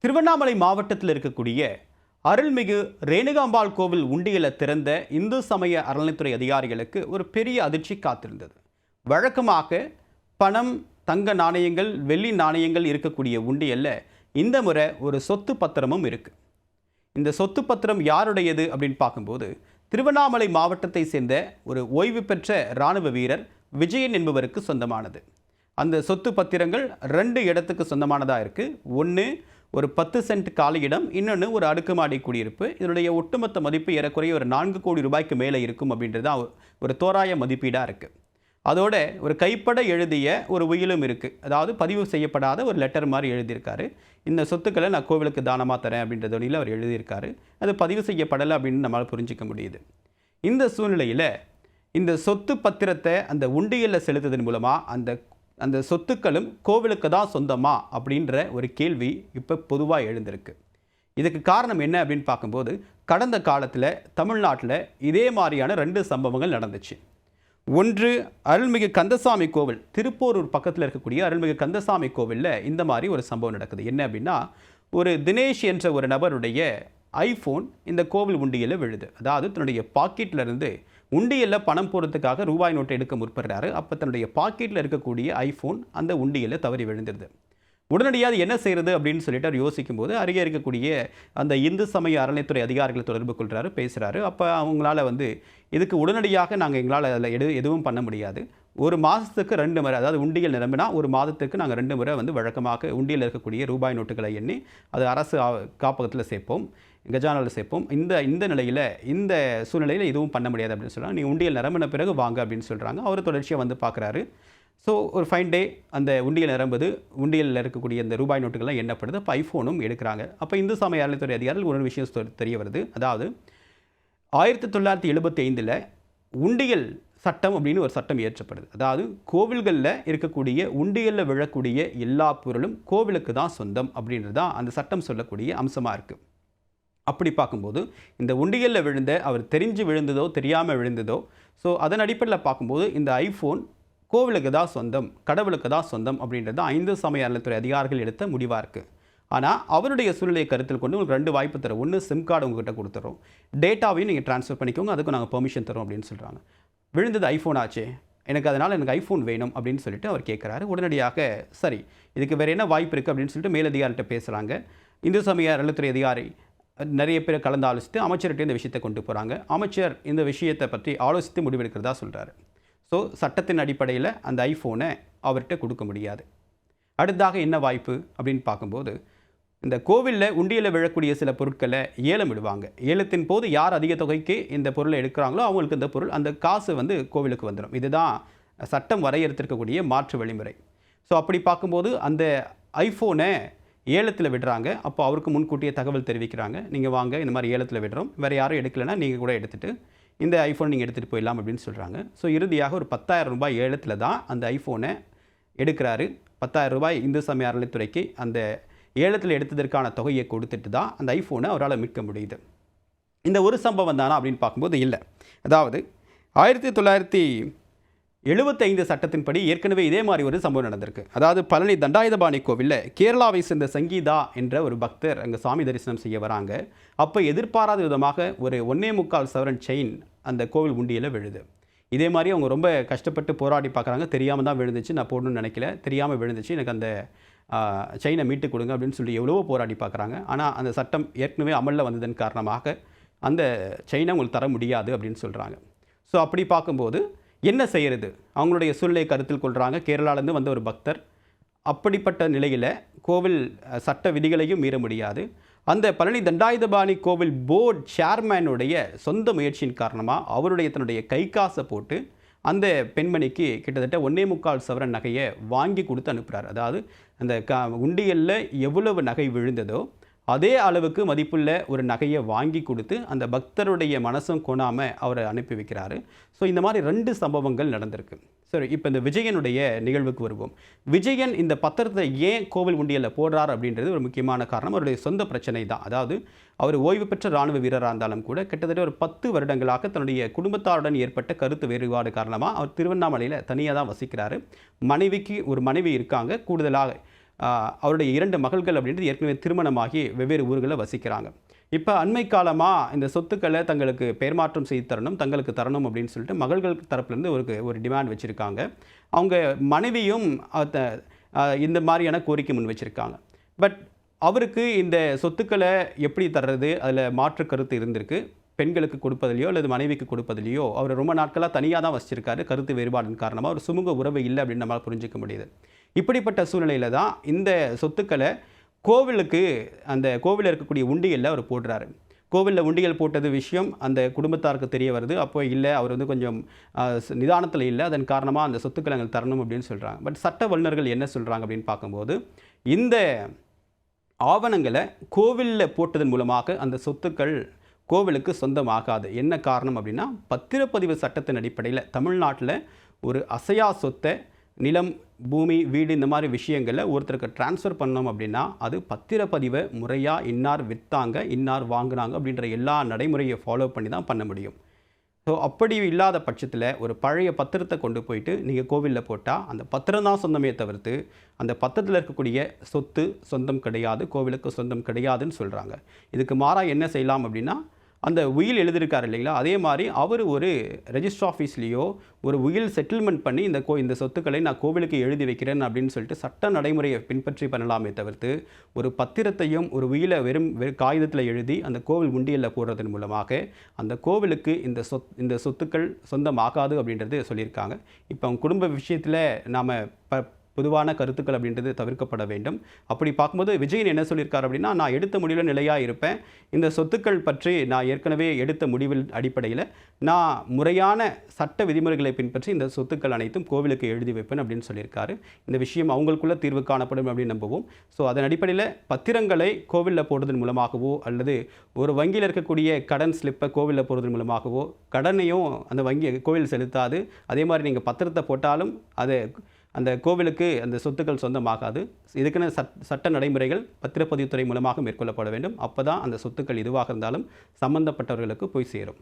திருவண்ணாமலை மாவட்டத்தில் இருக்கக்கூடிய அருள்மிகு ரேணுகாம்பாள் கோவில் உண்டியலை திறந்த இந்து சமய அறநிலைத்துறை அதிகாரிகளுக்கு ஒரு பெரிய அதிர்ச்சி காத்திருந்தது. வழக்கமாக பணம், தங்க நாணயங்கள், வெள்ளி நாணயங்கள் இருக்கக்கூடிய உண்டியல்ல இந்த முறை ஒரு சொத்து பத்திரமும் இருக்கு. இந்த சொத்து பத்திரம் யாருடையது அப்படின்னு பார்க்கும்போது திருவண்ணாமலை மாவட்டத்தை சேர்ந்த ஒரு ஓய்வு பெற்ற இராணுவ வீரர் விஜயன் என்பவருக்கு சொந்தமானது. அந்த சொத்து பத்திரங்கள் 2 இடத்துக்கு சொந்தமானதாக இருக்குது. ஒன்று ஒரு 10 சென்ட் காலி இடம், இன்னொன்று ஒரு அடுக்குமாடி குடியிருப்பு. இதனுடைய ஒட்டுமொத்த மதிப்பு ஏறக்குறைய ஒரு 4 கோடி ரூபாய்க்கு மேலே இருக்கும் அப்படின்றது தான் ஒரு தோராய மதிப்பீடாக இருக்குது. அதோட ஒரு கைப்பட எழுதிய ஒரு உயிலும் இருக்குது. அதாவது பதிவு செய்யப்படாத ஒரு லெட்டர் மாதிரி எழுதியிருக்காரு. இந்த சொத்துக்களை நான் கோவிலுக்கு தானமாக தரேன் அப்படின்றதோடையில் அவர் எழுதியிருக்காரு. அது பதிவு செய்யப்படலை அப்படின்னு நம்மளால் புரிஞ்சிக்க முடியுது. இந்த சூழ்நிலையில் இந்த சொத்து பத்திரத்தை அந்த உண்டியலில் செலுத்துவதன் மூலமாக அந்த சொத்துக்களும் கோவிலுக்கு தான் சொந்தமா அப்படின்ற ஒரு கேள்வி இப்போ பொதுவாக எழுந்திருக்கு. இதுக்கு காரணம் என்ன அப்படின்னு பார்க்கும்போது கடந்த காலத்தில் தமிழ்நாட்டில் இதே மாதிரியான 2 சம்பவங்கள் நடந்துச்சு. ஒன்று அருள்மிகு கந்தசாமி கோவில், திருப்போரூர் பக்கத்தில் இருக்கக்கூடிய அருள்மிகு கந்தசாமி கோவிலில் இந்த மாதிரி ஒரு சம்பவம் நடக்குது. என்ன அப்படின்னா, ஒரு தினேஷ் என்ற ஒரு நபருடைய ஐஃபோன் இந்த கோவில் உண்டியலில் விழுது. அதாவது தன்னுடைய பாக்கெட்டில் இருந்து உண்டியலில் பணம் போடுறதுக்காக ரூபாய் நோட்டை எடுக்க முற்படுறாரு. அப்போ தன்னுடைய பாக்கெட்டில் இருக்கக்கூடிய ஐஃபோன் அந்த உண்டியலில் தவறி விழுந்துருது. உடனடியாக என்ன செய்கிறது அப்படின்னு சொல்லிட்டு அவர் யோசிக்கும் போது அருகே இருக்கக்கூடிய அந்த இந்து சமய அறநிலைத்துறை அதிகாரிகளை தொடர்பு கொள்கிறாரு, பேசுகிறாரு. அப்போ அவங்களால இதுக்கு உடனடியாக நாங்கள் எங்களால் அதில் எதுவும் பண்ண முடியாது. ஒரு மாதத்துக்கு 2 முறை, அதாவது உண்டியல் நிரம்பினா ஒரு மாதத்துக்கு நாங்கள் 2 முறை வழக்கமாக உண்டியல் இருக்கக்கூடிய ரூபாய் நோட்டுகளை எண்ணி அது அரசு காப்பகத்தில் சேர்ப்போம், கஜானாவில் சேர்ப்போம். இந்த நிலையில் இந்த சூழ்நிலையில் எதுவும் பண்ண முடியாது அப்படின்னு சொல்கிறாங்க. நீங்கள் உண்டியல் நிரம்பின பிறகு வாங்க அப்படின்னு சொல்கிறாங்க. அவர் தொடர்ச்சியாக பார்க்குறாரு. ஸோ ஒரு ஃபைன் டே அந்த உண்டியல் நிரம்புது. உண்டியலில் இருக்கக்கூடிய இந்த ரூபாய் நோட்டுகள்லாம் எண்ணப்படுது. அப்போ ஐஃபோனும் எடுக்கிறாங்க. அப்போ இந்து சமய அறநிலைத்துறை அதிகாரிகள் ஒரு விஷயம் தெரிய வருது. அதாவது 1975 உண்டியல் சட்டம் அப்படின்னு ஒரு சட்டம் இயற்றப்படுது. அதாவது கோவில்களில் இருக்கக்கூடிய உண்டியலில் விழக்கூடிய எல்லா பொருளும் கோவிலுக்கு தான் சொந்தம் அப்படின்றது தான் அந்த சட்டம் சொல்லக்கூடிய அம்சமாக இருக்குது. அப்படி பார்க்கும்போது இந்த உண்டியலில் விழுந்த அவர் தெரிஞ்சு விழுந்ததோ தெரியாமல் விழுந்ததோ, ஸோ அதன் அடிப்படையில் பார்க்கும்போது இந்த ஐஃபோன் கோவிலுக்கு தான் சொந்தம், கடவுளுக்கு தான் சொந்தம் அப்படின்றது தான் இந்து சமய அறநிலைத்துறை அதிகாரிகள் எடுத்த முடிவாக இருக்குது. ஆனால் அவருடைய சூழ்நிலையை கருத்தில் கொண்டு உங்களுக்கு 2 வாய்ப்பு தரோம். ஒன்று, சிம் கார்டு உங்கள்கிட்ட கொடுத்துறோம், டேட்டாவையும் நீங்கள் ட்ரான்ஸ்ஃபர் பண்ணிக்கோங்க, அதுக்கு நாங்கள் பெர்மிஷன் தரோம் அப்படின்னு சொல்கிறாங்க. விழுந்தது ஐஃபோன் ஆச்சே, அதனால் எனக்கு ஐஃபோன் வேணும் அப்படின்னு சொல்லிட்டு அவர் கேட்குறாரு. உடனடியாக சரி, இதுக்கு வேறு என்ன வாய்ப்பு இருக்குது அப்படின்னு சொல்லிட்டு மேலதிகாரிகிட்ட பேசுகிறாங்க. இந்து சமய அறநிலைத்துறை அதிகாரி நிறைய பேர் கலந்து ஆலோசித்து அமைச்சர்கிட்ட இந்த விஷயத்தை கொண்டு போகிறாங்க. அமைச்சர் இந்த விஷயத்தை பற்றி ஆலோசித்து முடிவெடுக்கிறதா சொல்கிறாரு. ஸோ சட்டத்தின் அடிப்படையில் அந்த ஐஃபோனை அவர்கிட்ட கொடுக்க முடியாது. அடுத்ததாக என்ன வாய்ப்பு அப்படின்னு பார்க்கும்போது இந்த கோவிலில் உண்டியலில் விழக்கூடிய சில பொருட்களை ஏலம் விடுவாங்க. ஏலத்தின் போது யார் அதிக தொகைக்கு இந்த பொருளை எடுக்கிறாங்களோ அவங்களுக்கு இந்த பொருள், அந்த காசு கோவிலுக்கு வந்துடும். இதுதான் சட்டம் வரையறுத்திருக்கக்கூடிய மாற்று வழிமுறை. ஸோ அப்படி பார்க்கும்போது அந்த ஐஃபோனை ஏலத்தில் விடுறாங்க. அப்போ அவருக்கு முன்கூட்டியே தகவல் தெரிவிக்கிறாங்க, நீங்கள் வாங்க இந்த மாதிரி ஏலத்தில் விடுறோம், வேறு யாரும் எடுக்கலைன்னா நீங்கள் கூட எடுத்துகிட்டு இந்த ஐஃபோன் நீங்கள் எடுத்துகிட்டு போயிடலாம் அப்படின்னு சொல்கிறாங்க. ஸோ இறுதியாக ஒரு 10,000 ரூபாய் ஏலத்தில் தான் அந்த ஐஃபோனை எடுக்கிறாரு. 10,000 ரூபாய் இந்து சமய அறநிலைத்துறைக்கு அந்த ஏலத்தில் எடுத்ததற்கான தொகையை கொடுத்துட்டு தான் அந்த ஐஃபோனை அவரால் மீட்க முடியுது. இந்த ஒரு சம்பவம் தானா அப்படின்னு பார்க்கும்போது இல்லை. அதாவது 1975 சட்டத்தின்படி ஏற்கனவே இதே மாதிரி ஒரு சம்பவம் நடந்திருக்கு. அதாவது பழனி தண்டாயுதபாணி கோவிலில் கேரளாவை சேர்ந்த சங்கீதா என்ற ஒரு பக்தர் அங்கே சாமி தரிசனம் செய்ய வராங்க. அப்போ எதிர்பாராத விதமாக ஒரு 1.25 சவரன் செயின் அந்த கோவில் உண்டியலில் விழுது. இதே மாதிரி அவங்க ரொம்ப கஷ்டப்பட்டு போராடி பார்க்குறாங்க. தெரியாமல் தான் விழுந்துச்சு, நான் போடணும்னு நினைக்கல, தெரியாமல் விழுந்துச்சு, எனக்கு அந்த செயினை மீட்டு கொடுங்க அப்படின்னு சொல்லி எவ்வளவோ போராடி பார்க்குறாங்க. ஆனால் அந்த சட்டம் ஏற்கனவே அமலில் வந்ததன் காரணமாக அந்த செயினை உங்களுக்கு தர முடியாது அப்படின்னு சொல்கிறாங்க. ஸோ அப்படி பார்க்கும்போது என்ன செய்கிறது, அவங்களுடைய சூழ்நிலையை கருத்தில் கொள்கிறாங்க. கேரளாவிலேருந்து வந்த ஒரு பக்தர், அப்படிப்பட்ட நிலையில் கோவில் சட்ட விதிகளையும் மீற முடியாது. அந்த பழனி தண்டாயுதபாணி கோவில் போர்டு சேர்மேனுடைய சொந்த முயற்சியின் காரணமாக அவருடைய தன்னுடைய கை காசை போட்டு அந்த பெண்மணிக்கு கிட்டத்தட்ட 1.25 சவரன் நகையை வாங்கி கொடுத்து அனுப்புகிறார். அதாவது அந்த உண்டியலில் எவ்வளவு நகை விழுந்ததோ அதே அளவுக்கு மதிப்புள்ள ஒரு நகையை வாங்கி கொடுத்து அந்த பக்தருடைய மனசும் கொணாமல் அவரை அனுப்பி வைக்கிறாரு. ஸோ இந்த மாதிரி 2 சம்பவங்கள் நடந்திருக்கு. சரி, இப்போ இந்த விஜயனுடைய நிகழ்வுக்கு வருவோம். விஜயன் இந்த பத்திரத்தை ஏன் கோவில் உண்டியலில் போடுறார் அப்படின்றது ஒரு முக்கியமான காரணம். அவருடைய சொந்த பிரச்சனை தான். அதாவது அவர் ஓய்வு பெற்ற இராணுவ வீரராக இருந்தாலும் கூட கிட்டத்தட்ட ஒரு 10 வருடங்களாக தன்னுடைய குடும்பத்தாருடன் ஏற்பட்ட கருத்து வேறுபாடு காரணமாக அவர் திருவண்ணாமலையில் தனியாக தான் வசிக்கிறாரு. ஒரு மனைவி இருக்காங்க. கூடுதலாக அவருடைய 2 மகள்கள் அப்படின்றது ஏற்கனவே திருமணமாகி வெவ்வேறு ஊர்களில் வசிக்கிறாங்க. இப்போ அண்மை காலமாக இந்த சொத்துக்களை தங்களுக்கு பெயர் மாற்றம் செய்து தரணும், தங்களுக்கு தரணும் அப்படின்னு சொல்லிட்டு மகள்கள் தரப்புலேருந்து ஒரு டிமாண்ட் வச்சுருக்காங்க. அவங்க மனைவியும் இந்த மாதிரியான கோரிக்கை முன் வச்சுருக்காங்க. பட் அவருக்கு இந்த சொத்துக்களை எப்படி தர்றது, அதில் மாற்று கருத்து இருந்திருக்கு. பெண்களுக்கு கொடுப்பதிலையோ அல்லது மனைவிக்கு கொடுப்பதிலையோ அவர் ரொம்ப நாட்களாக தனியாக தான் வசிச்சிருக்காரு. கருத்து வேறுபாடின் காரணமாக ஒரு சுமூக உறவு இல்லை அப்படின்னு நம்மளால் புரிஞ்சிக்க முடியுது. இப்படிப்பட்ட சூழ்நிலையில் தான் இந்த சொத்துக்களை கோவிலுக்கு, அந்த கோவிலில் இருக்கக்கூடிய உண்டியலில் அவர் போடுறாரு. கோவிலில் உண்டியல் போட்டது விஷயம் அந்த குடும்பத்தாருக்கு தெரிய வருது. அப்போ இல்லை, அவர் கொஞ்சம் நிதானத்தில் இல்லை, அதன் காரணமாக அந்த சொத்துக்களை எங்களுக்கு தரணும் அப்படின்னு சொல்கிறாங்க. பட் சட்ட வல்லுநர்கள் என்ன சொல்கிறாங்க அப்படின்னு பார்க்கும்போது, இந்த ஆவணங்களை கோவிலில் போட்டதன் மூலமாக அந்த சொத்துக்கள் கோவிலுக்கு சொந்தமாகாது. என்ன காரணம் அப்படின்னா, பத்திரப்பதிவு சட்டத்தின் அடிப்படையில் தமிழ்நாட்டில் ஒரு அசையா சொத்தை, நிலம், பூமி, வீடு இந்த மாதிரி விஷயங்களில் ஒருத்தருக்கு டிரான்ஸ்ஃபர் பண்ணோம் அப்படின்னா அது பத்திரப்பதிவை முறையாக இன்னார் விற்றாங்க, இன்னார் வாங்கினாங்க அப்படின்ற எல்லா நடைமுறையை ஃபாலோ பண்ணி தான் பண்ண முடியும். ஸோ அப்படி இல்லாத பட்சத்தில் ஒரு பழைய பத்திரத்தை கொண்டு போயிட்டு நீங்கள் கோவிலில் போட்டால் அந்த பத்திரம் தான் சொந்தமே தவிர்த்து அந்த பத்திரத்தில் இருக்கக்கூடிய சொத்து சொந்தம் கிடையாது, கோவிலுக்கு சொந்தம் கிடையாதுன்னு சொல்கிறாங்க. இதுக்கு மாறாக என்ன செய்யலாம் அப்படின்னா, அந்த உயில் எழுதியிருக்காரு இல்லைங்களா, அதே மாதிரி அவர் ஒரு ரெஜிஸ்டர் ஆஃபீஸ்லேயோ ஒரு உயில் செட்டில்மெண்ட் பண்ணி இந்த சொத்துக்களை நான் கோவிலுக்கு எழுதி வைக்கிறேன் அப்படின்னு சொல்லிட்டு சட்ட நடைமுறையை பின்பற்றி பண்ணலாமே தவிர்த்து ஒரு பத்திரத்தையும் ஒரு உயிலை வெறும் காகிதத்தில் எழுதி அந்த கோவில் உண்டியலில் போடுறதன் மூலமாக அந்த கோவிலுக்கு இந்த சொத்துக்கள் சொந்தமாகாது அப்படின்றது சொல்லியிருக்காங்க. இப்போ அவங்க குடும்ப விஷயத்தில் நாம் பொதுவான கருத்துக்கள் அப்படின்றது தவிர்க்கப்பட வேண்டும். அப்படி பார்க்கும்போது விஜயன் என்ன சொல்லியிருக்காரு அப்படின்னா, நான் எடுத்த முடிவில் நிலையாக இருப்பேன், இந்த சொத்துக்கள் பற்றி நான் ஏற்கனவே எடுத்த முடிவில் அடிப்படையில் நான் முறையான சட்ட விதிமுறைகளை பின்பற்றி இந்த சொத்துக்கள் அனைத்தும் கோவிலுக்கு எழுதி வைப்பேன் அப்படின்னு சொல்லியிருக்காரு. இந்த விஷயம் அவங்களுக்குள்ள தீர்வு காணப்படும் அப்படின்னு நம்புவோம். ஸோ அதன் அடிப்படையில் பத்திரங்களை கோவிலில் போடுவதன் மூலமாகவோ அல்லது ஒரு வங்கியில் இருக்கக்கூடிய கடன் ஸ்லிப்பை கோவிலில் போடுவதன் மூலமாகவோ கடனையும் அந்த வங்கி கோவில் செலுத்தாது. அதே மாதிரி நீங்கள் பத்திரத்தை போட்டாலும் அந்த கோவிலுக்கு அந்த சொத்துக்கள் சொந்தமாகாது. இதுக்குன்னு சட்ட நடைமுறைகள் பத்திரப்பதிவுத்துறை மூலமாக மேற்கொள்ளப்பட வேண்டும். அப்போ தான் அந்த சொத்துக்கள் எதுவாக இருந்தாலும் சம்பந்தப்பட்டவர்களுக்கு போய் சேரும்.